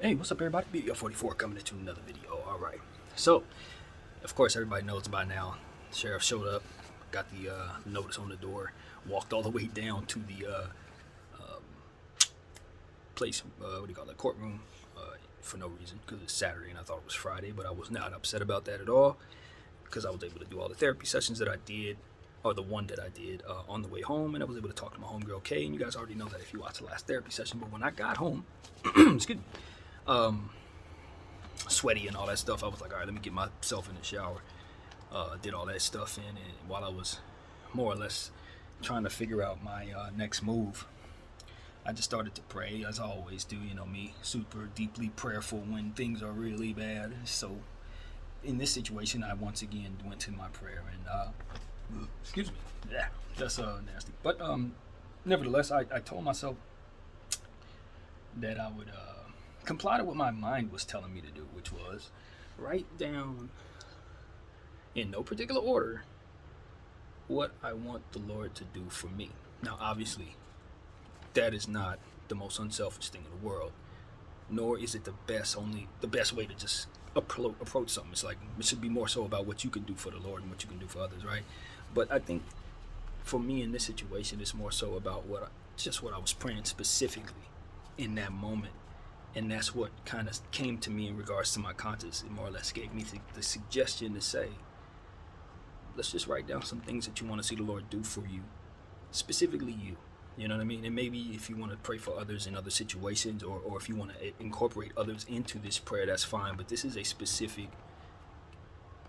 Hey, what's up everybody? BDF 44 coming into another video. Alright, so, of course everybody knows by now, sheriff showed up, got the notice on the door, walked all the way down to the place, courtroom, for no reason, because it's Saturday and I thought it was Friday, but I was not upset about that at all, because I was able to do all the therapy sessions that I did, or the one that I did on the way home, and I was able to talk to my homegirl Kay, and you guys already know that if you watched the last therapy session. But when I got home, excuse me, sweaty and all that stuff, I was like, all right, let me get myself in the shower. Did all that stuff and while I was more or less trying to figure out my next move, I just started to pray, as I always do. You know me, super deeply prayerful when things are really bad. So in this situation, I once again went to my prayer and excuse me, yeah, that's nasty. But nevertheless, I told myself that I would comply to what my mind was telling me to do, which was write down, in no particular order, what I want the Lord to do for me. Now, obviously, that is not the most unselfish thing in the world, nor is it the best way to just approach something. It's like, it should be more so about what you can do for the Lord and what you can do for others, right? But I think for me in this situation, it's more so about what I was praying specifically in that moment. And that's what kind of came to me in regards to my conscience. It more or less gave me the suggestion to say, let's just write down some things that you want to see the Lord do for you, specifically you. You know what I mean? And maybe if you want to pray for others in other situations, or if you want to incorporate others into this prayer, that's fine. But this is a specific,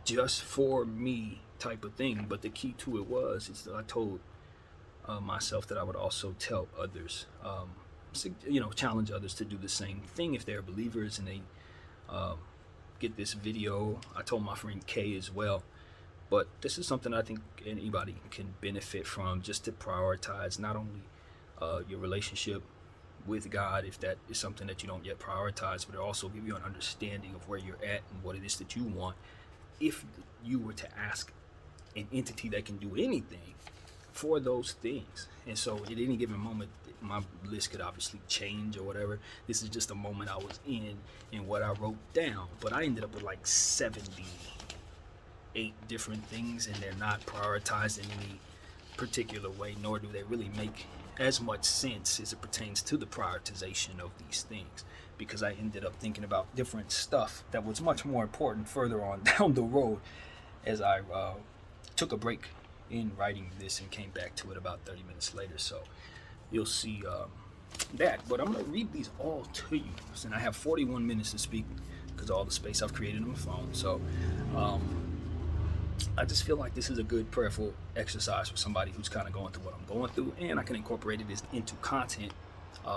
just for me type of thing. But the key to it is that I told myself that I would also tell others, challenge others to do the same thing if they're believers and they get this video. I told my friend Kay as well. But this is something I think anybody can benefit from, just to prioritize not only your relationship with God, if that is something that you don't yet prioritize, but it also give you an understanding of where you're at and what it is that you want. If you were to ask an entity that can do anything for those things. And so at any given moment, my list could obviously change or whatever. This is just a moment I was in and what I wrote down. But I ended up with like 78 different things, and they're not prioritized in any particular way, nor do they really make as much sense as it pertains to the prioritization of these things, because I ended up thinking about different stuff that was much more important further on down the road as I took a break in writing this and came back to it about 30 minutes later. So you'll see that, but I'm going to read these all to you, and I have 41 minutes to speak because of all the space I've created on my phone. So I just feel like this is a good prayerful exercise for somebody who's kind of going through what I'm going through, and I can incorporate it into content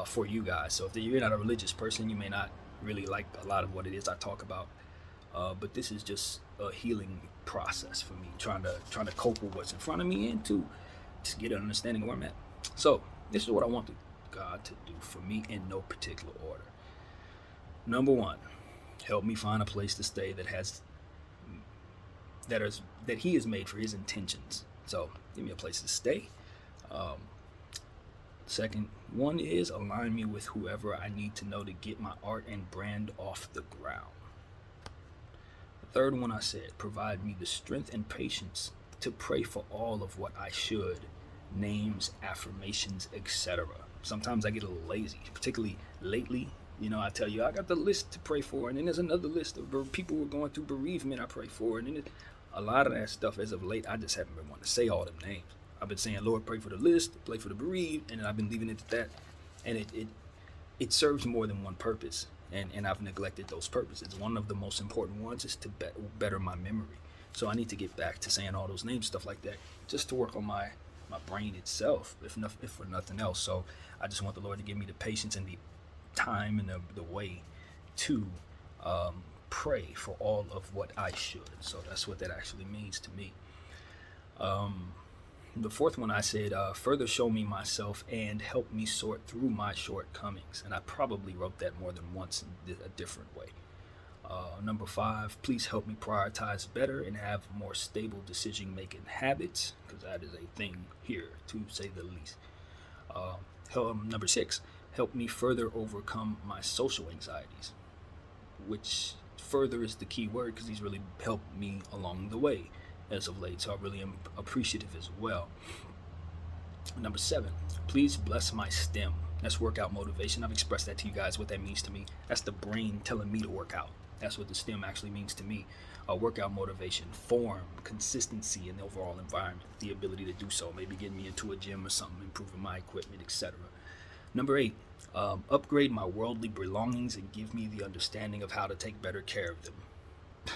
for you guys. So if you're not a religious person, you may not really like a lot of what it is I talk about, but this is just a healing process for me, trying to cope with what's in front of me and to just get an understanding of where I'm at. So this is what I want God to do for me in no particular order. Number one, help me find a place to stay that he has made for his intentions. So give me a place to stay. Second one is align me with whoever I need to know to get my art and brand off the ground. The third one I said, provide me the strength and patience to pray for all of what I should, names, affirmations, etc. Sometimes I get a little lazy, particularly lately. You know, I tell you, I got the list to pray for, and then there's another list of people who are going through bereavement I pray for, and then a lot of that stuff as of late, I just haven't been wanting to say all them names. I've been saying, Lord, pray for the list, pray for the bereaved, and I've been leaving it at that. And it serves more than one purpose, and I've neglected those purposes. One of the most important ones is to better my memory. So I need to get back to saying all those names, stuff like that, just to work on my brain itself, if for nothing else. So I just want the Lord to give me the patience and the time and the way to pray for all of what I should. So that's what that actually means to me. The fourth one I said, further show me myself and help me sort through my shortcomings. And I probably wrote that more than once in a different way. Number 5, please help me prioritize better and have more stable decision-making habits, because that is a thing here, to say the least. Number 6, help me further overcome my social anxieties. which further is the key word because he's really helped me along the way as of late. So I really am appreciative as well. Number 7, please bless my STEM. That's workout motivation. I've expressed that to you guys, what that means to me. That's the brain telling me to work out. That's what the STEM actually means to me. Workout motivation, form, consistency, and the overall environment. The ability to do so. Maybe getting me into a gym or something, improving my equipment, etc. Number 8, upgrade my worldly belongings and give me the understanding of how to take better care of them.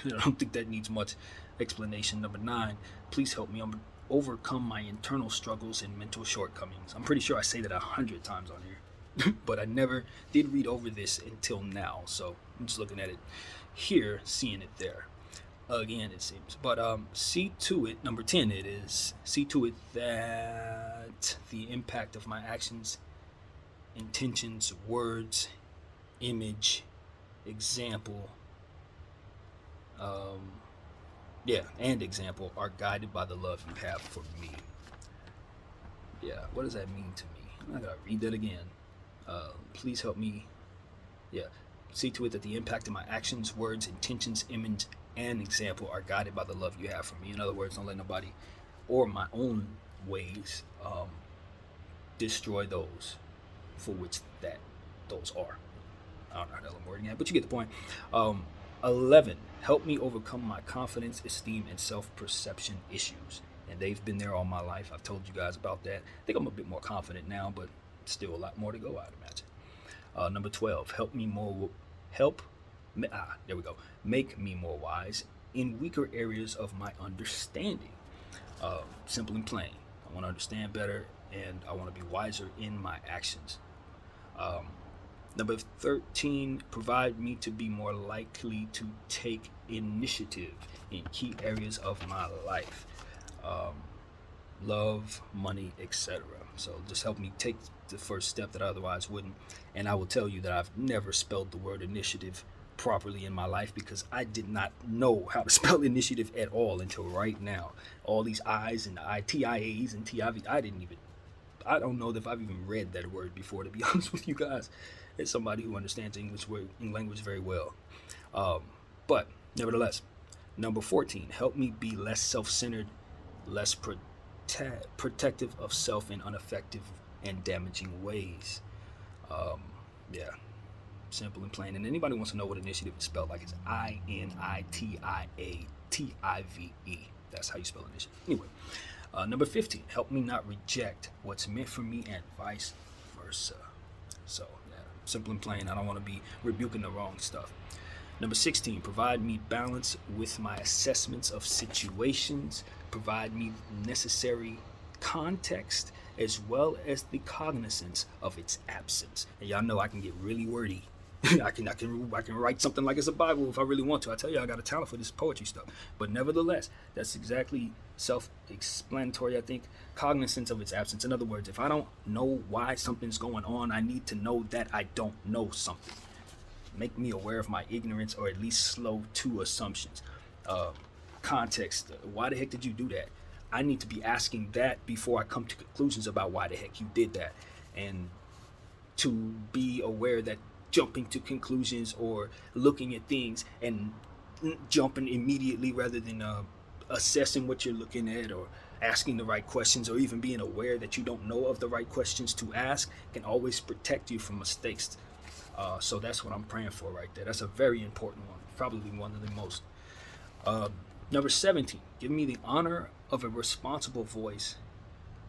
I don't think that needs much explanation. Number 9, please help me overcome my internal struggles and mental shortcomings. I'm pretty sure I say that 100 times on here, but I never did read over this until now. So I'm just looking at it here, seeing it there. Again, it seems. But see to it, number 10 it is, see to it that the impact of my actions, intentions, words, image, example, and example are guided by the love you have for me. Yeah, what does that mean to me? I gotta read that again. Please help me. Yeah, see to it that the impact of my actions, words, intentions, image, and example are guided by the love you have for me. In other words, don't let nobody or my own ways destroy those for which those are. I don't know how I'm wording that, but you get the point. 11, help me overcome my confidence, esteem, and self-perception issues. And they've been there all my life. I've told you guys about that. I think I'm a bit more confident now, but still a lot more to go, I'd imagine. Number 12, make me more wise in weaker areas of my understanding. Simple and plain. I want to understand better, and I want to be wiser in my actions. Number 13, provide me to be more likely to take initiative in key areas of my life. Love, money, etc. So just help me take the first step that I otherwise wouldn't. And I will tell you that I've never spelled the word initiative properly in my life because I did not know how to spell initiative at all until right now. All these I's and TIAs and TIV, I don't know if I've even read that word before, to be honest with you guys. As somebody who understands English language very well. But nevertheless, number 14, help me be less self-centered, less protective of self in ineffective and damaging ways. Simple and plain. And anybody wants to know what initiative is spelled like, it's INITIATIVE. That's how you spell initiative. Anyway, number 15, help me not reject what's meant for me and vice versa. So, simple and plain. I don't want to be rebuking the wrong stuff. Number 16, provide me balance with my assessments of situations. Provide me necessary context as well as the cognizance of its absence. And y'all know I can get really wordy. I can write something like it's a Bible if I really want to. I tell you, I got a talent for this poetry stuff. But nevertheless, that's exactly self-explanatory, I think. Cognizance of its absence. In other words, if I don't know why something's going on, I need to know that I don't know something. Make me aware of my ignorance, or at least slow to assumptions. Context. Why the heck did you do that? I need to be asking that before I come to conclusions about why the heck you did that. And to be aware that jumping to conclusions or looking at things and jumping immediately rather than assessing what you're looking at or asking the right questions, or even being aware that you don't know of the right questions to ask, can always protect you from mistakes. So that's what I'm praying for right there. That's a very important one, probably one of the most. Number 17, give me the honor of a responsible voice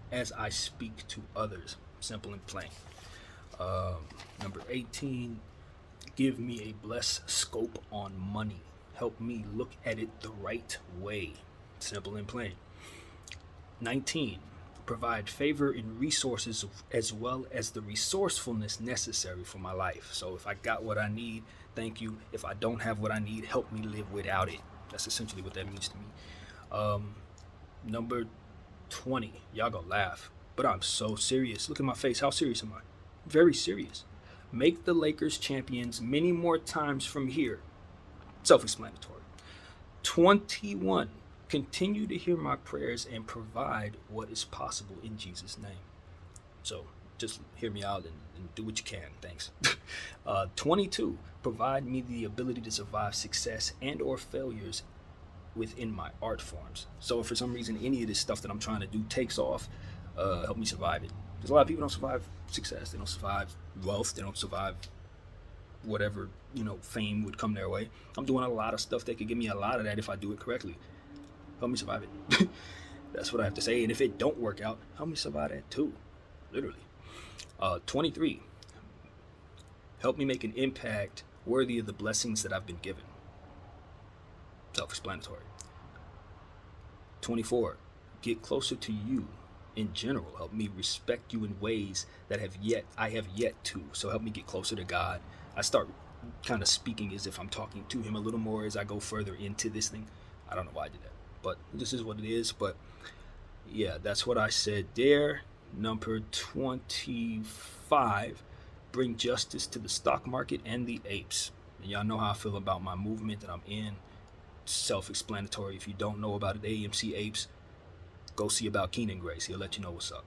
as I speak to others. Simple and plain. Number 18, give me a blessed scope on money. Help me look at it the right way. Simple and plain. 19, provide favor and resources as well as the resourcefulness necessary for my life. So if I got what I need, thank you. If I don't have what I need, help me live without it. That's essentially what that means to me. Number 20, y'all gonna laugh, but I'm so serious. Look at my face. How serious am I? Very serious. Make the Lakers champions many more times from here. Self-explanatory. 21, continue to hear my prayers and provide what is possible in Jesus' name. So just hear me out and do what you can. Thanks. 22, provide me the ability to survive success and or failures within my art forms. So if for some reason any of this stuff that I'm trying to do takes off, help me survive it. Because a lot of people don't survive success. They don't survive wealth. They don't survive whatever, fame would come their way. I'm doing a lot of stuff that could give me a lot of that if I do it correctly. Help me survive it. That's what I have to say. And if it don't work out, help me survive that too. Literally. 23, help me make an impact worthy of the blessings that I've been given. Self-explanatory. 24, get closer to you in general. Help me respect you in ways that I have yet to. So help me get closer to God. I start kind of speaking as if I'm talking to him a little more as I go further into this thing. I don't know why I did that, but this is what it is. But yeah, that's what I said there. Number 25, bring justice to the stock market and the apes. And y'all know how I feel about my movement that I'm in. Self-explanatory. If you don't know about it, the AMC apes, go see about Keenan Grace. He'll let you know what's up.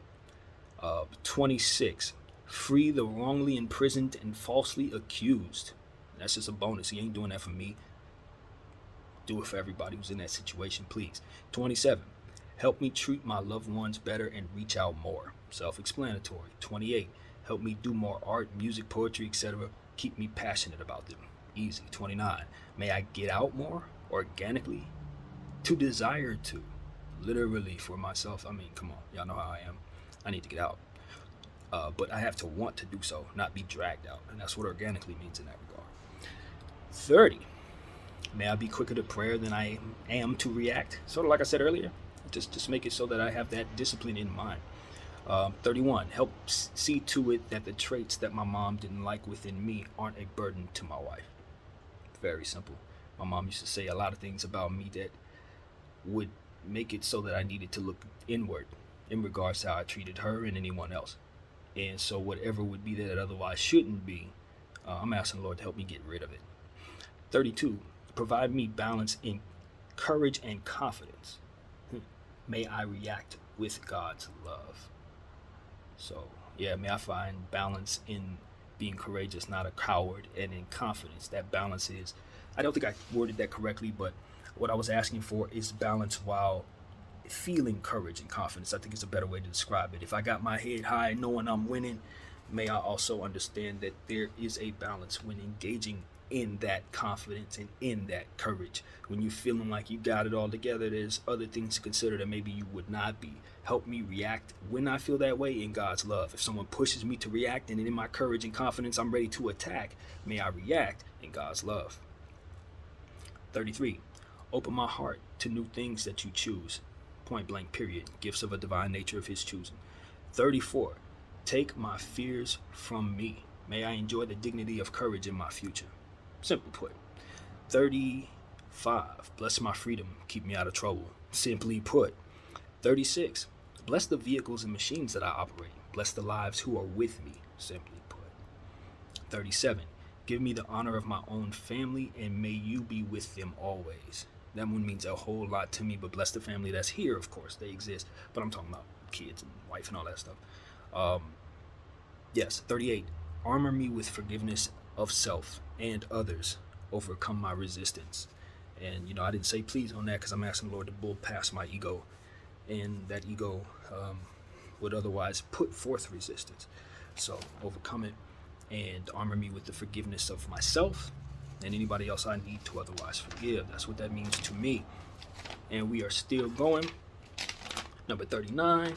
26, free the wrongly imprisoned and falsely accused. That's just a bonus. He ain't doing that for me. Do it for everybody who's in that situation, please. 27, help me treat my loved ones better and reach out more. Self-explanatory. 28, help me do more art, music, poetry, etc. Keep me passionate about them. Easy. 29, may I get out more organically, to desire to, literally for myself. I mean, come on, y'all know how I am. I need to get out, but I have to want to do so, not be dragged out, and that's what organically means in that regard. 30, may I be quicker to prayer than I am to react. Sort of like I said earlier, just make it so that I have that discipline in mind. 31, help see to it that the traits that my mom didn't like within me aren't a burden to my wife. Very simple. My mom used to say a lot of things about me that would make it so that I needed to look inward in regards to how I treated her and anyone else. And so whatever would be that otherwise shouldn't be, I'm asking the Lord to help me get rid of it. 32, provide me balance in courage and confidence. May I react with God's love. So, yeah, may I find balance in being courageous, not a coward, and in confidence. That balance is, I don't think I worded that correctly, but what I was asking for is balance while feeling courage and confidence. I think it's a better way to describe it. If I got my head high knowing I'm winning, may I also understand that there is a balance when engaging in that confidence and in that courage. When you're feeling like you got it all together, there's other things to consider that maybe you would not be. Help me react when I feel that way in God's love. If someone pushes me to react and in my courage and confidence I'm ready to attack, may I react in God's love. 33, open my heart to new things that you choose. Point blank, period. Gifts of a divine nature of his choosing. 34, take my fears from me. May I enjoy the dignity of courage in my future. Simply put. 35, bless my freedom, keep me out of trouble. Simply put. 36, bless the vehicles and machines that I operate. Bless the lives who are with me. Simply put. 37, give me the honor of my own family and may you be with them always. That one means a whole lot to me, but bless the family that's here, of course. They exist. But I'm talking about kids and wife and all that stuff. Yes, 38, armor me with forgiveness of self and others, overcome my resistance. And I didn't say please on that because I'm asking the Lord to bull past my ego, and that ego would otherwise put forth resistance. So overcome it and armor me with the forgiveness of myself and anybody else I need to otherwise forgive. That's what that means to me. And we are still going. Number 39,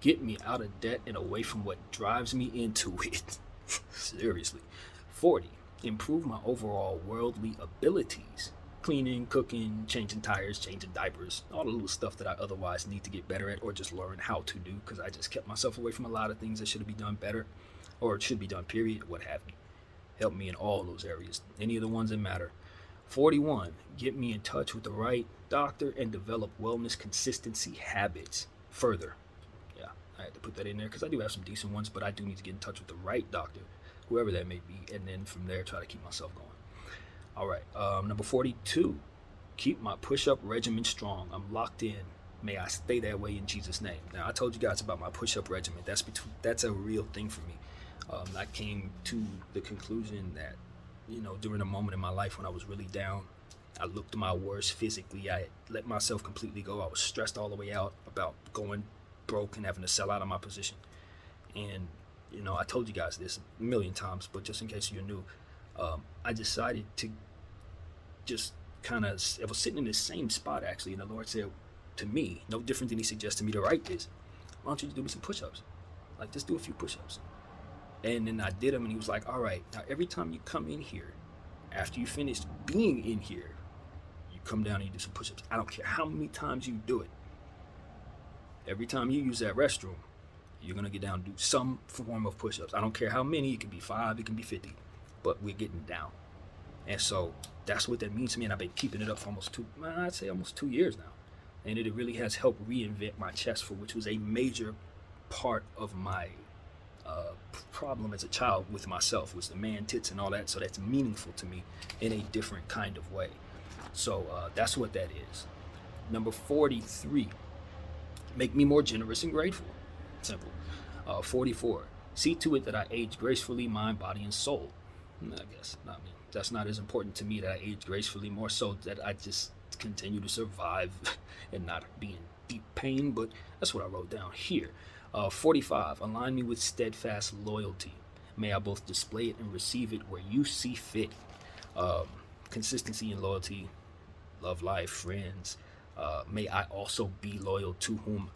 get me out of debt and away from what drives me into it. Seriously. 40, improve my overall worldly abilities. Cleaning, cooking, changing tires, changing diapers, all the little stuff that I otherwise need to get better at or just learn how to do because I just kept myself away from a lot of things that should be done better or it should be done, period, what have you. Help me in all those areas, any of the ones that matter. 41, get me in touch with the right doctor and develop wellness consistency habits further. Yeah, I had to put that in there because I do have some decent ones, but I do need to get in touch with the right doctor, whoever that may be, and then from there try to keep myself going. All right, number 42, keep my push-up regimen strong. I'm locked in May I stay that way in Jesus' name. Now, I told you guys about my push-up regimen. That's a real thing for me. I came to the conclusion that, during a moment in my life when I was really down, I looked my worst physically. I let myself completely go. I was stressed all the way out about going broke and having to sell out of my position. And, I told you guys this a million times, but just in case you're new, I decided to just I was sitting in the same spot actually, and the Lord said to me, no different than he suggested me to write this, why don't you do me some push-ups? Like, just do a few push-ups. And then I did them, and he was like, all right, now every time you come in here, after you finish being in here, you come down and you do some push-ups. I don't care how many times you do it. Every time you use that restroom, you're going to get down and do some form of push-ups. I don't care how many. It can be 5, it can be 50, but we're getting down. And so that's what that means to me, and I've been keeping it up for almost 2 years now. And it really has helped reinvent my chest, for which was a major part of my problem as a child with myself, was the man tits and all that. So that's meaningful to me in a different kind of way. So that's what that is. Number 43, make me more generous and grateful. Simple. 44, see to it that I age gracefully, mind, body, and soul. I guess not me. That's not as important to me that I age gracefully, more so that I just continue to survive and not be in deep pain, but that's what I wrote down here. 45, align me with steadfast loyalty. May I both display it and receive it where you see fit. Consistency and loyalty, love life, friends. May I also be loyal to whom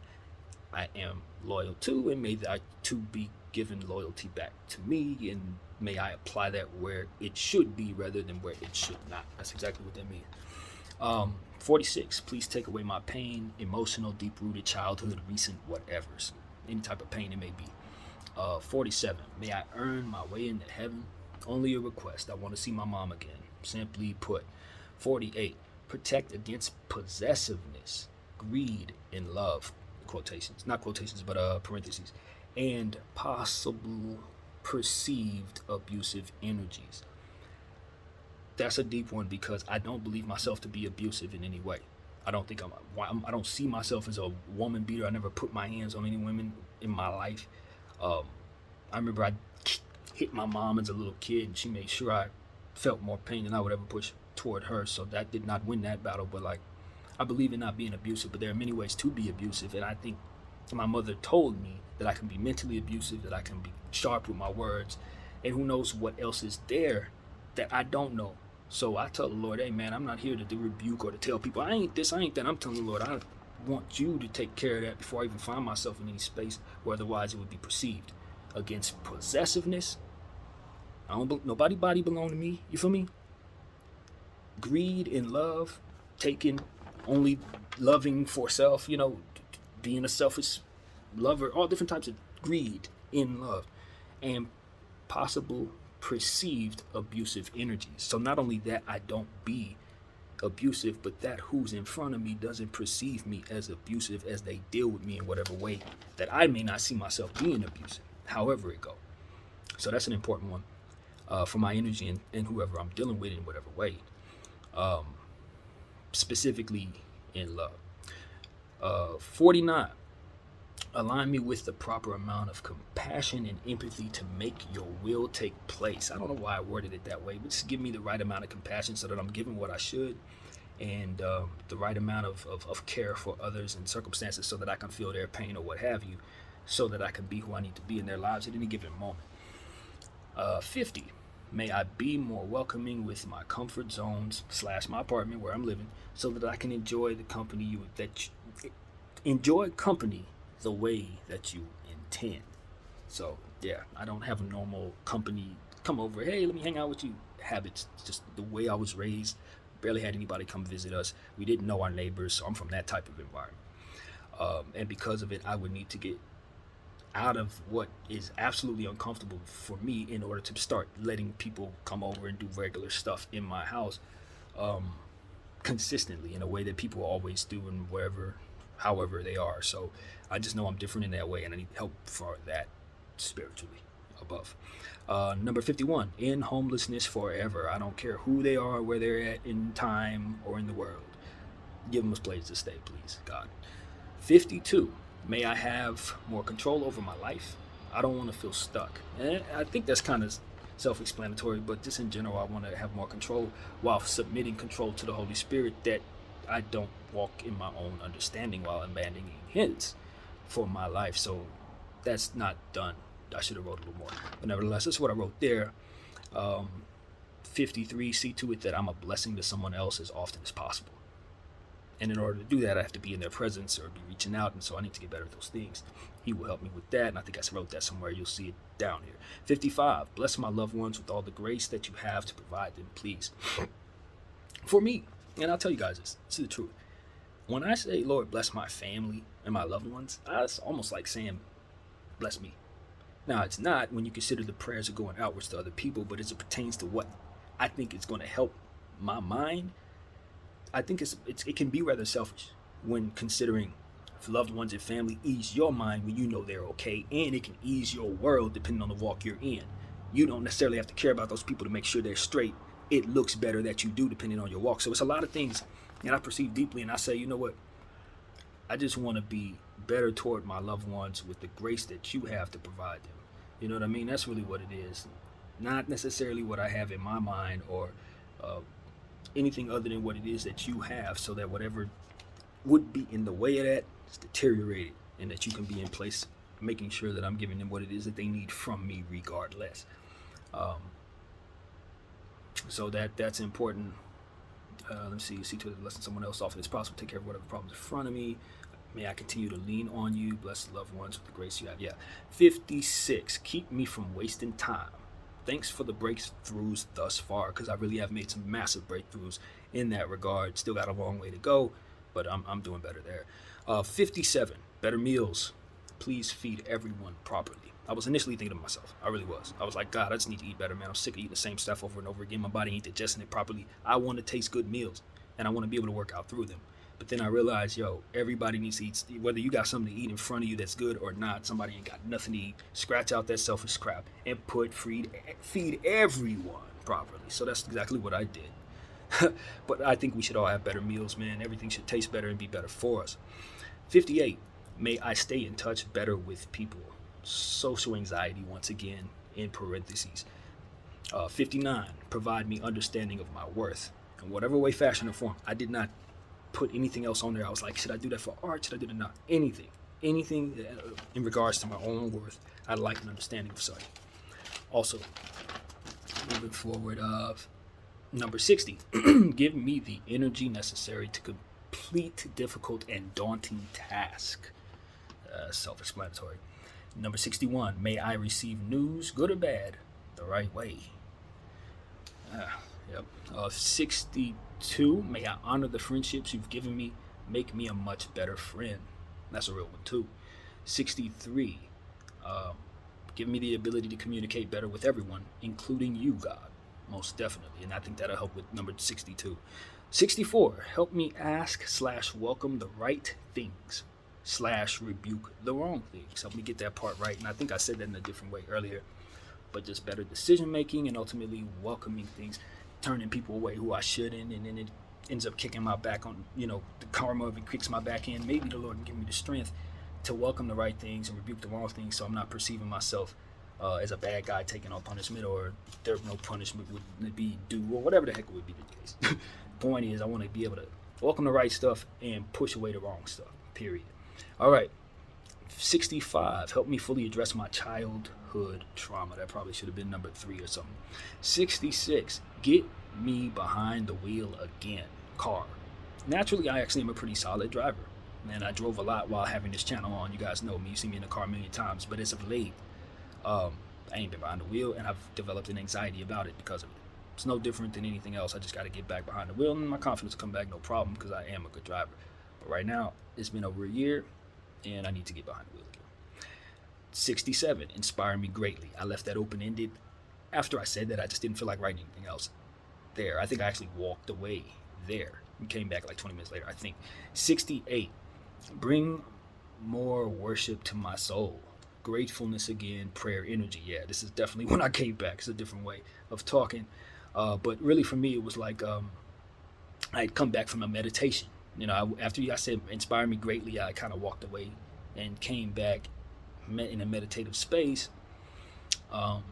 I am loyal to, and may I too be given loyalty back to me, and may I apply that where it should be rather than where it should not. That's exactly what that means. 46, please take away my pain, emotional, deep-rooted childhood, recent whatevers. Any type of pain it may be. 47, may I earn my way into heaven. Only a request. I want to see my mom again. Simply put. 48, protect against possessiveness, greed, and love. Quotations. Not quotations, but parentheses. And possible perceived abusive energies. That's a deep one, because I don't believe myself to be abusive in any way. I don't see myself as a woman beater. I never put my hands on any women in my life. I remember I hit my mom as a little kid, and she made sure I felt more pain than I would ever push toward her. So that did not win that battle. But I believe in not being abusive, but there are many ways to be abusive. And I think my mother told me that I can be mentally abusive, that I can be sharp with my words, and who knows what else is there that I don't know. So I tell the Lord, hey man, I'm not here to rebuke or to tell people I ain't this, I ain't that. I'm telling the Lord, I want you to take care of that before I even find myself in any space where otherwise it would be perceived. Against possessiveness, nobody body belong to me. You feel me? Greed and love, taking, only loving for self, being a selfish lover, all different types of greed in love, and possible perceived abusive energies. So not only that I don't be abusive, but that who's in front of me doesn't perceive me as abusive as they deal with me in whatever way that I may not see myself being abusive, however it go. So that's an important one for my energy and whoever I'm dealing with in whatever way, specifically in love. 49, align me with the proper amount of compassion and empathy to make your will take place. I don't know why I worded it that way, but just give me the right amount of compassion so that I'm giving what I should, and the right amount of care for others and circumstances so that I can feel their pain or what have you, so that I can be who I need to be in their lives at any given moment. 50, may I be more welcoming with my comfort zones / my apartment where I'm living, so that I can enjoy the company enjoy company the way that you intend. So yeah, I don't have a normal company come over, hey, let me hang out with you habits. It's just the way I was raised. Barely had anybody come visit us. We didn't know our neighbors, so I'm from that type of environment. And because of it, I would need to get out of what is absolutely uncomfortable for me in order to start letting people come over and do regular stuff in my house consistently in a way that people always do and however they are. So I just know I'm different in that way, and I need help for that spiritually above. Number 51, end homelessness forever. I don't care who they are, where they're at in time or in the world. Give them a place to stay, please, God. 52, may I have more control over my life. I don't want to feel stuck. And I think that's kind of self-explanatory, but just in general, I want to have more control while submitting control to the Holy Spirit, that I don't walk in my own understanding while abandoning His for my life. So that's not done. I should have wrote a little more. But nevertheless, that's what I wrote there. 53, see to it that I'm a blessing to someone else as often as possible. And in order to do that, I have to be in their presence or be reaching out. And so I need to get better at those things. He will help me with that. And I think I wrote that somewhere. You'll see it down here. 55, bless my loved ones with all the grace that you have to provide them, please. For me, and I'll tell you guys this is the truth. When I say, Lord, bless my family and my loved ones, it's almost like saying, bless me. Now, it's not when you consider the prayers are going outwards to other people, but as it pertains to what I think is going to help my mind, I think it can be rather selfish when considering loved ones and family ease your mind when you know they're okay, and it can ease your world depending on the walk you're in. You don't necessarily have to care about those people to make sure they're straight. It looks better that you do depending on your walk. So it's a lot of things that I perceive deeply, and I say, you know what? I just want to be better toward my loved ones with the grace that you have to provide them. You know what I mean? That's really what it is. Not necessarily what I have in my mind or anything other than what it is that you have, so that whatever would be in the way of that is deteriorated, and that you can be in place making sure that I'm giving them what it is that they need from me regardless. So that's important. Let's see to it, lesson someone else often as possible. Take care of whatever problems in front of me. May I continue to lean on you. Bless the loved ones with the grace you have. Yeah. 56, keep me from wasting time. Thanks for the breakthroughs thus far, because I really have made some massive breakthroughs in that regard. Still got a long way to go, but I'm doing better there. 57, better meals. Please feed everyone properly. I was initially thinking to myself, I really was. I was like, God, I just need to eat better, man. I'm sick of eating the same stuff over and over again. My body ain't digesting it properly. I want to taste good meals, and I want to be able to work out through them. But then I realized, everybody needs to eat. Whether you got something to eat in front of you that's good or not, somebody ain't got nothing to eat. Scratch out that selfish crap and feed everyone properly. So that's exactly what I did. But I think we should all have better meals, man. Everything should taste better and be better for us. 58, may I stay in touch better with people. Social anxiety, once again, in parentheses. 59, provide me understanding of my worth. In whatever way, fashion, or form. I did not put anything else on there. I was like, should I do that for art? Should I do that? Not anything in regards to my own worth. I'd like an understanding of such. Also, moving forward, number 60, give me the energy necessary to complete difficult and daunting task. Self-explanatory. Number 61, may I receive news, good or bad, the right way. 62, may I honor the friendships you've given me, make me a much better friend. That's a real one too. 63, give me the ability to communicate better with everyone, including you, God, most definitely. And I think that'll help with number 62. 64, help me ask/welcome the right things / rebuke the wrong things. Help me get that part right. And I think I said that in a different way earlier, but just better decision making and ultimately welcoming things, turning people away who I shouldn't, and then it ends up kicking my back on, the karma of it kicks my back in. Maybe the Lord can give me the strength to welcome the right things and rebuke the wrong things, so I'm not perceiving myself as a bad guy taking on punishment, or there's no punishment would be due, or whatever the heck would be the case. Point is, I want to be able to welcome the right stuff and push away the wrong stuff, period. All right, 65, help me fully address my childhood trauma. That probably should have been number 3 or something. 66, get me behind the wheel again. Car. Naturally, I actually am a pretty solid driver, and I drove a lot while having this channel on. You guys know me. You see me in the car a million times, but as of late, I ain't been behind the wheel, and I've developed an anxiety about it because of it. It's no different than anything else. I just got to get back behind the wheel, and my confidence will come back no problem, because I am a good driver. But right now, it's been over a year, and I need to get behind the wheel again. 67, inspire me greatly. I left that open-ended. After I said that, I just didn't feel like writing anything else there. I think I actually walked away there and came back like 20 minutes later, I think. 68, bring more worship to my soul. Gratefulness again, prayer, energy. Yeah, this is definitely when I came back. It's a different way of talking. But really for me, it was like I had come back from a meditation. After I said inspired me greatly, I kind of walked away and came back in a meditative space. Um,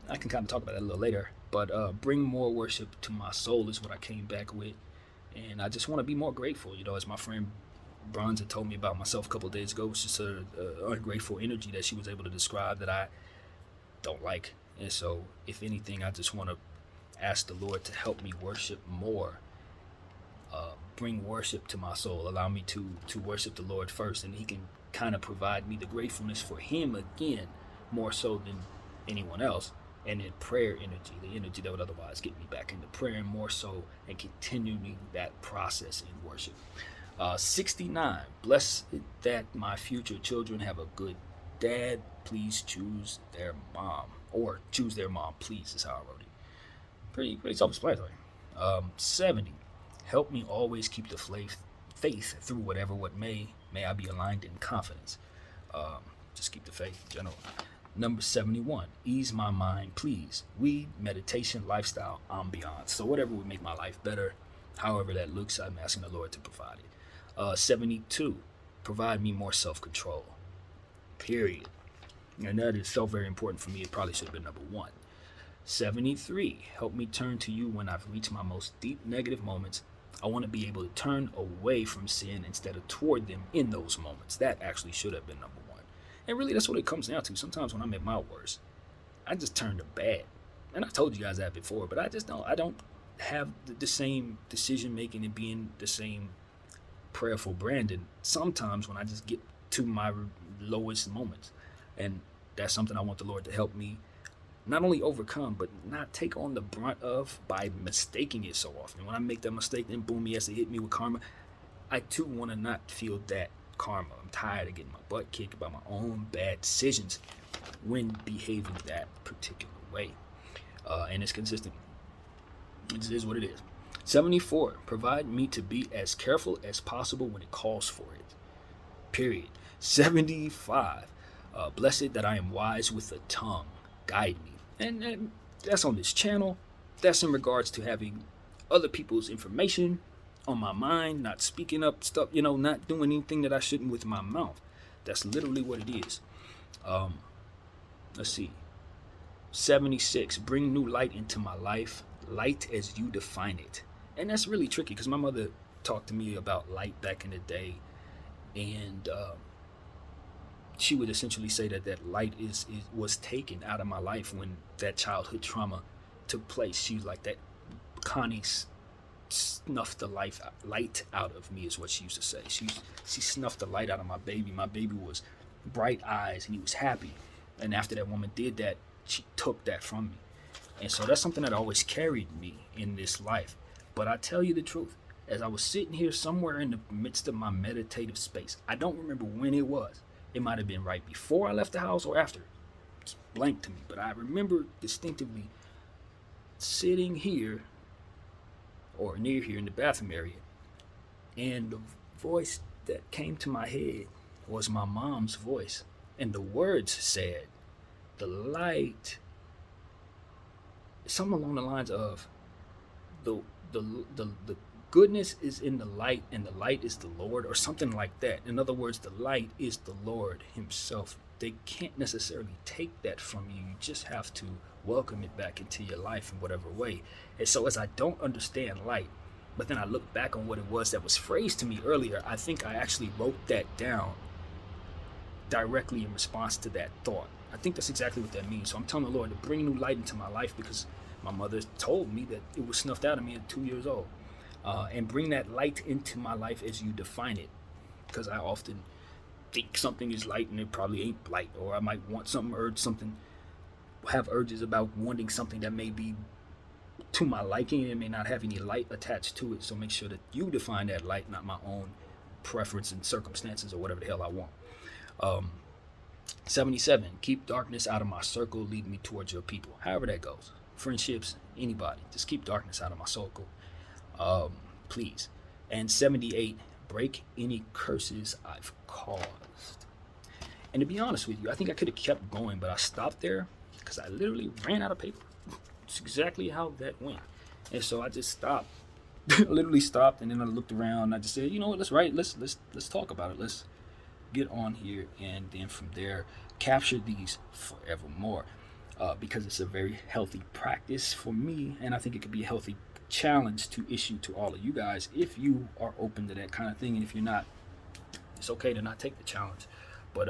I can kind of talk about that a little later, but bring more worship to my soul is what I came back with. And I just want to be more grateful. As my friend Bronze had told me about myself a couple of days ago, it's just a ungrateful energy that she was able to describe that I don't like. And so, if anything, I just want to ask the Lord to help me worship more. Bring worship to my soul. Allow me to worship the Lord first, and He can kind of provide me the gratefulness for Him again, more so than anyone else. And then prayer energy, the energy that would otherwise get me back into prayer more so, and continuing that process in worship. 69, bless that my future children have a good dad. Please choose their mom. Or choose their mom, please, is how I wrote it. Pretty self-explanatory. 70, help me always keep the faith through what may I be aligned in confidence. Just keep the faith in general. Number 71, ease my mind, please. Weed, meditation, lifestyle, ambiance. So whatever would make my life better, however that looks, I'm asking the Lord to provide it. 72, provide me more self-control. Period. And that is so very important for me. It probably should have been number 1. 73, help me turn to you when I've reached my most deep negative moments. I want to be able to turn away from sin instead of toward them in those moments. That actually should have been number 1. And really, that's what it comes down to. Sometimes when I'm at my worst, I just turn to bad. And I told you guys that before, but I don't have the same decision making and being the same prayerful Brandon sometimes when I just get to my lowest moments. And that's something I want the Lord to help me not only overcome, but not take on the brunt of by mistaking it so often. When I make that mistake, then boom, he has to hit me with karma. I too want to not feel that karma. I'm tired of getting my butt kicked by my own bad decisions when behaving that particular way. And it's consistent. It is what it is. 74, provide me to be as careful as possible when it calls for it. Period. 75, blessed that I am wise with the tongue. Guide me. And that's on this channel. That's in regards to having other people's information on my mind, not speaking up stuff, not doing anything that I shouldn't with my mouth. That's literally what it is. Let's see. 76, bring new light into my life. Light as you define it. And that's really tricky because my mother talked to me about light back in the day. And she would essentially say that light was taken out of my life when that childhood trauma took place. She was like, that Connie snuffed the light out of me, is what she used to say. She snuffed the light out of my baby. My baby was bright eyes and he was happy. And after that woman did that, she took that from me. And so that's something that always carried me in this life. But I tell you the truth, as I was sitting here somewhere in the midst of my meditative space, I don't remember when it was. It might have been right before I left the house or after. It's blank to me, but I remember distinctively sitting here or near here in the bathroom area, and the voice that came to my head was my mom's voice, and the words said, the light, something along the lines of the goodness is in the light and the light is the Lord, or something like that. In other words, the light is the Lord himself. They can't necessarily take that from you. You just have to welcome it back into your life in whatever way. And so as I don't understand light, but then I look back on what it was that was phrased to me earlier, I think I actually wrote that down directly in response to that thought. I think that's exactly what that means. So I'm telling the Lord to bring new light into my life because my mother told me that it was snuffed out of me at 2 years old. And bring that light into my life as you define it. Because I often think something is light and it probably ain't light. Or I might want something, have urges about wanting something that may be to my liking and it may not have any light attached to it. So make sure that you define that light, not my own preference and circumstances or whatever the hell I want. 77, keep darkness out of my circle, lead me towards your people. However that goes. Friendships, anybody. Just keep darkness out of my circle. Please. And 78, break any curses I've caused. And to be honest with you, I think I could have kept going, but I stopped there because I literally ran out of paper. It's exactly how that went. And so I just stopped I literally stopped, and then I looked around, and I just said, you know what, let's talk about it. Let's get on here, and then from there, capture these forevermore. Because it's a very healthy practice for me, and I think it could be a healthy challenge to issue to all of you guys if you are open to that kind of thing. And if you're not, it's okay to not take the challenge. But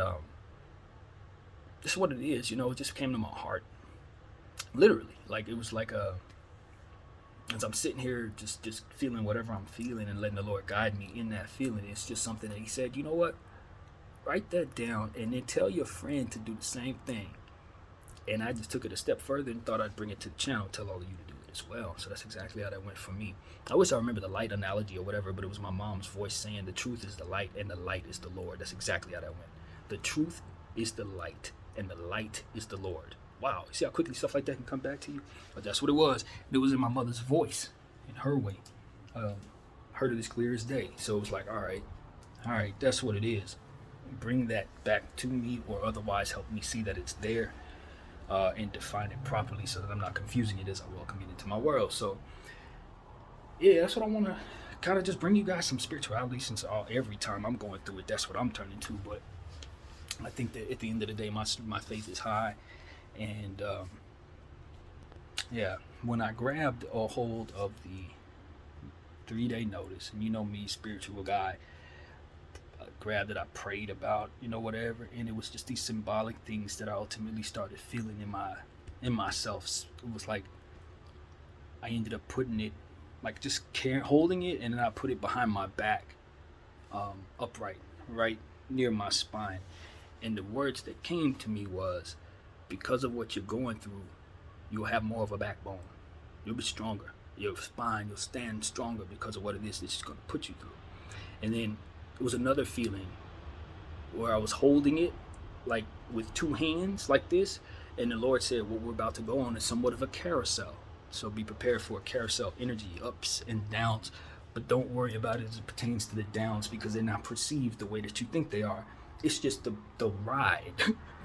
this is what it is. It just came to my heart, literally. Like, it was like as I'm sitting here just feeling whatever I'm feeling and letting the Lord guide me in that feeling, it's just something that he said, you know what, write that down and then tell your friend to do the same thing. And I just took it a step further and thought I'd bring it to the channel, tell all of you to do it as well. So that's exactly how that went for me. I wish I remember the light analogy or whatever, but it was my mom's voice saying the truth is the light and the light is the Lord. That's exactly how that went. The truth is the light and the light is the Lord. Wow, you see how quickly stuff like that can come back to you? But that's what it was. It was in my mother's voice, in her way. Heard it as clear as day. So it was like, all right, that's what it is. Bring that back to me, or otherwise help me see that it's there, and define it properly so that I'm not confusing it as I welcome it into my world. So yeah, that's what I want to kind of just bring you guys some spirituality, since every time I'm going through it, that's what I'm turning to. But I think that at the end of the day, my faith is high. And when I grabbed a hold of the 3-day notice, and you know me, spiritual guy, I grabbed it, I prayed about, whatever, and it was just these symbolic things that I ultimately started feeling in myself. It was like I ended up putting it, like just holding it, and then I put it behind my back, upright, right near my spine. And the words that came to me was, because of what you're going through, you'll have more of a backbone. You'll be stronger. Your spine, you'll stand stronger because of what it is that's going to put you through. And then it was another feeling where I was holding it like with 2 hands like this, and the Lord said, what we're about to go on is somewhat of a carousel. So be prepared for a carousel energy, ups and downs, but don't worry about it as it pertains to the downs, because they're not perceived the way that you think they are. It's just the ride,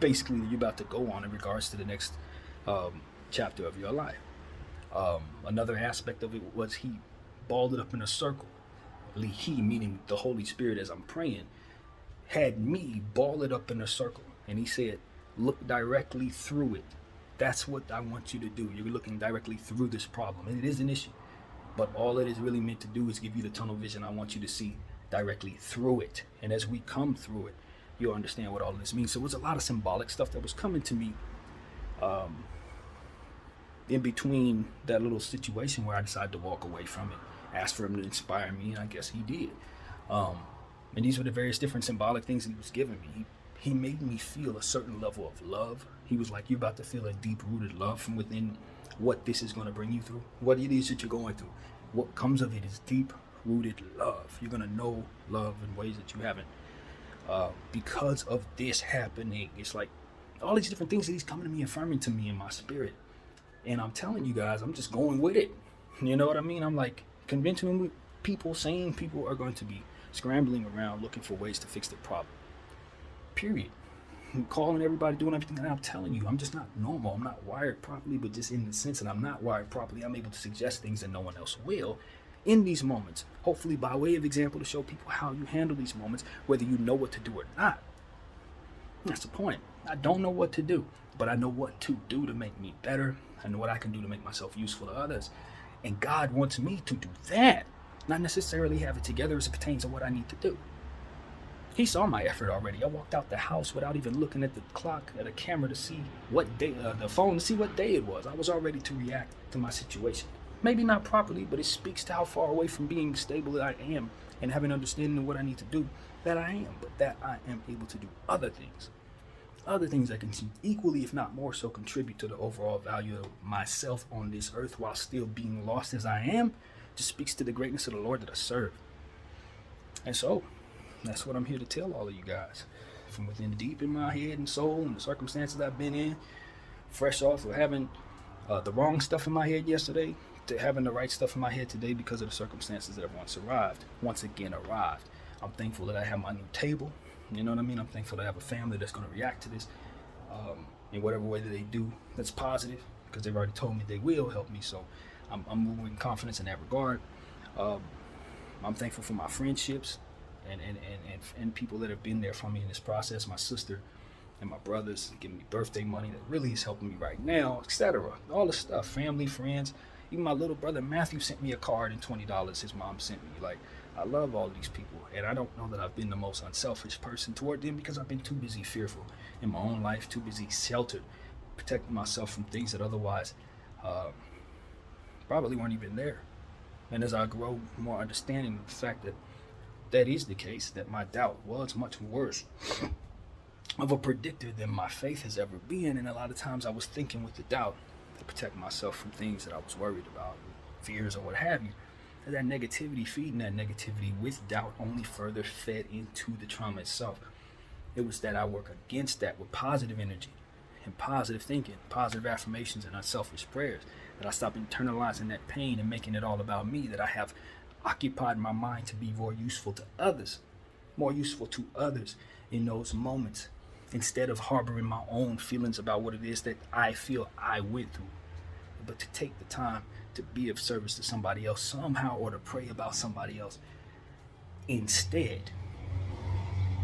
basically, that you're about to go on in regards to the next chapter of your life. Another aspect of it was he balled it up in a circle. He, meaning the Holy Spirit, as I'm praying, had me ball it up in a circle. And he said, look directly through it. That's what I want you to do. You're looking directly through this problem. And it is an issue. But all it is really meant to do is give you the tunnel vision. I want you to see directly through it. And as we come through it, you'll understand what all this means. So it was a lot of symbolic stuff that was coming to me in between that little situation where I decided to walk away from it, ask for him to inspire me, and I guess he did. And these were the various different symbolic things he was giving me. He made me feel a certain level of love. He was like, you're about to feel a deep-rooted love from within what this is going to bring you through, what it is that you're going through. What comes of it is deep-rooted love. You're going to know love in ways that you haven't. Because of this happening, it's like all these different things that he's coming to me, affirming to me in my spirit. And I'm telling you guys, I'm just going with it. You know what I mean? I'm like convincing people, saying people are going to be scrambling around looking for ways to fix the problem. Period. I'm calling everybody, doing everything, and I'm telling you, I'm just not normal. I'm not wired properly, but just in the sense that I'm not wired properly, I'm able to suggest things that no one else will. In these moments, hopefully by way of example, to show people how you handle these moments, whether you know what to do or not. That's the point. I don't know what to do, but I know what to do to make me better. I know what I can do to make myself useful to others. And God wants me to do that, not necessarily have it together as it pertains to what I need to do. He saw my effort already. I walked out the house without even looking at the clock, at a camera to see what day, the phone to see what day it was. I was all ready to react to my situation. Maybe not properly, but it speaks to how far away from being stable that I am and having understanding of what I need to do that I am, but that I am able to do other things that can equally, if not more so, contribute to the overall value of myself on this earth while still being lost as I am. Just speaks to the greatness of the Lord that I serve. And so that's what I'm here to tell all of you guys, from within deep in my head and soul and the circumstances I've been in, fresh off of having the wrong stuff in my head yesterday to having the right stuff in my head today because of the circumstances that have once again arrived. I'm thankful that I have my new table. You know what I mean? I'm thankful that I have a family that's going to react to this in whatever way that they do that's positive, because they've already told me they will help me. So I'm moving with confidence in that regard. Um, I'm thankful for my friendships and people that have been there for me in this process. My sister and my brothers giving me birthday money that really is helping me right now, etc. All the stuff, family, friends. Even my little brother Matthew sent me a card and $20 his mom sent me. Like, I love all these people, and I don't know that I've been the most unselfish person toward them because I've been too busy fearful in my own life, too busy sheltered, protecting myself from things that otherwise uh, probably weren't even there. And as I grow more understanding of the fact that that is the case, that my doubt was much worse of a predictor than my faith has ever been, and a lot of times I was thinking with the doubt to protect myself from things that I was worried about, fears or what have you. And that negativity, feeding that negativity with doubt, only further fed into the trauma itself. It was that I work against that with positive energy and positive thinking, positive affirmations and unselfish prayers, that I stop internalizing that pain and making it all about me, that I have occupied my mind to be more useful to others in those moments, instead of harboring my own feelings about what it is that I feel I went through, but to take the time to be of service to somebody else somehow, or to pray about somebody else instead.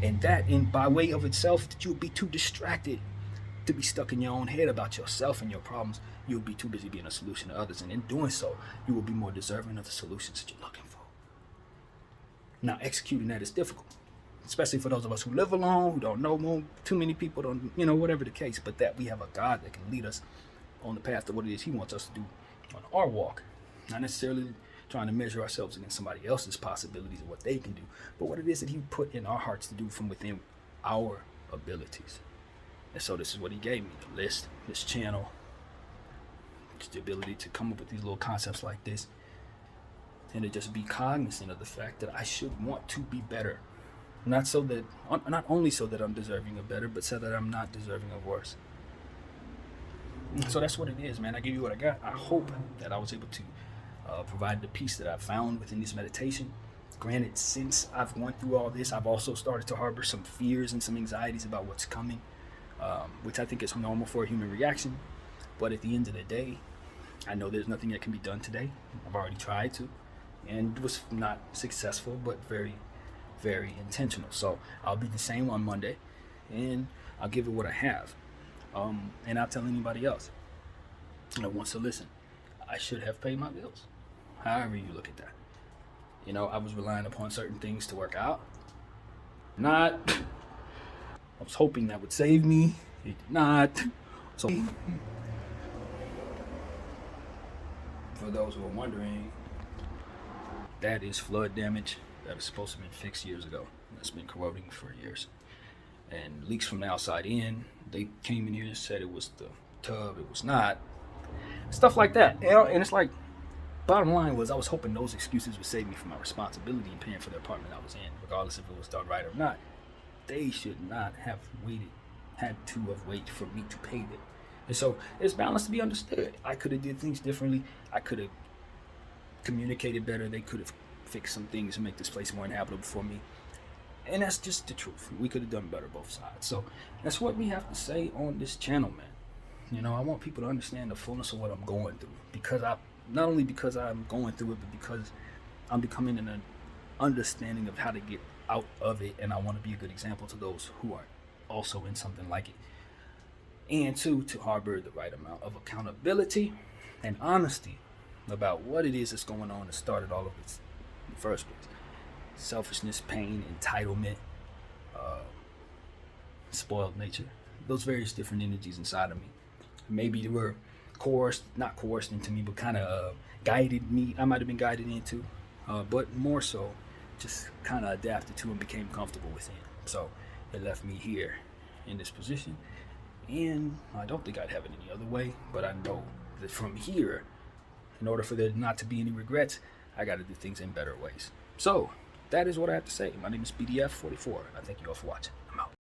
And that, in by way of itself, that you'll be too distracted to be stuck in your own head about yourself and your problems. You'll be too busy being a solution to others, and in doing so, you will be more deserving of the solutions that you're looking for. Now, executing that is difficult, especially for those of us who live alone, who don't know too many people, don't, whatever the case, but that we have a God that can lead us on the path to what it is he wants us to do on our walk. Not necessarily trying to measure ourselves against somebody else's possibilities of what they can do, but what it is that he put in our hearts to do from within our abilities. And so this is what he gave me: the list, this channel, just the ability to come up with these little concepts like this, and to just be cognizant of the fact that I should want to be better. Not only so that I'm deserving of better, but so that I'm not deserving of worse. So that's what it is, man. I give you what I got. I hope that I was able to provide the peace that I found within this meditation. Granted, since I've gone through all this, I've also started to harbor some fears and some anxieties about what's coming, which I think is normal for a human reaction. But at the end of the day, I know there's nothing that can be done today. I've already tried to, and it was not successful, but very, very intentional. So I'll be the same on Monday, and I'll give it what I have. And I'll tell anybody else that wants to listen, I should have paid my bills. However you look at that. I was relying upon certain things to work out. I was hoping that would save me. It did not. So, for those who are wondering, that is flood damage that is supposed to have been fixed years ago. That's been corroding for years. And leaks from the outside in. They came in here and said it was the tub. It was not. Stuff like that. And it's like, bottom line was, I was hoping those excuses would save me from my responsibility in paying for the apartment I was in, regardless if it was done right or not. They should not have had to waited for me to pay them. And so it's balance to be understood. I could have did things differently. I could have communicated better. They could have fixed some things to make this place more inhabitable for me. And that's just the truth. We could have done better both sides. So that's what we have to say on this channel, man. I want people to understand the fullness of what I'm going through, because not only because I'm going through it, but because I'm becoming an understanding of how to get out of it, and I want to be a good example to those who are also in something like it. And to harbor the right amount of accountability and honesty about what it is that's going on that started all of this in the first place. Selfishness, pain, entitlement, spoiled nature, those various different energies inside of me. Maybe they were not coerced into me, but kind of guided me. I might have been guided into, but more so just kind of adapted to and became comfortable within. So it left me here in this position, and I don't think I'd have it any other way, but I know that from here, in order for there not to be any regrets, I got to do things in better ways. So that is what I have to say. My name is BDF 44. I thank you all for watching. I'm out.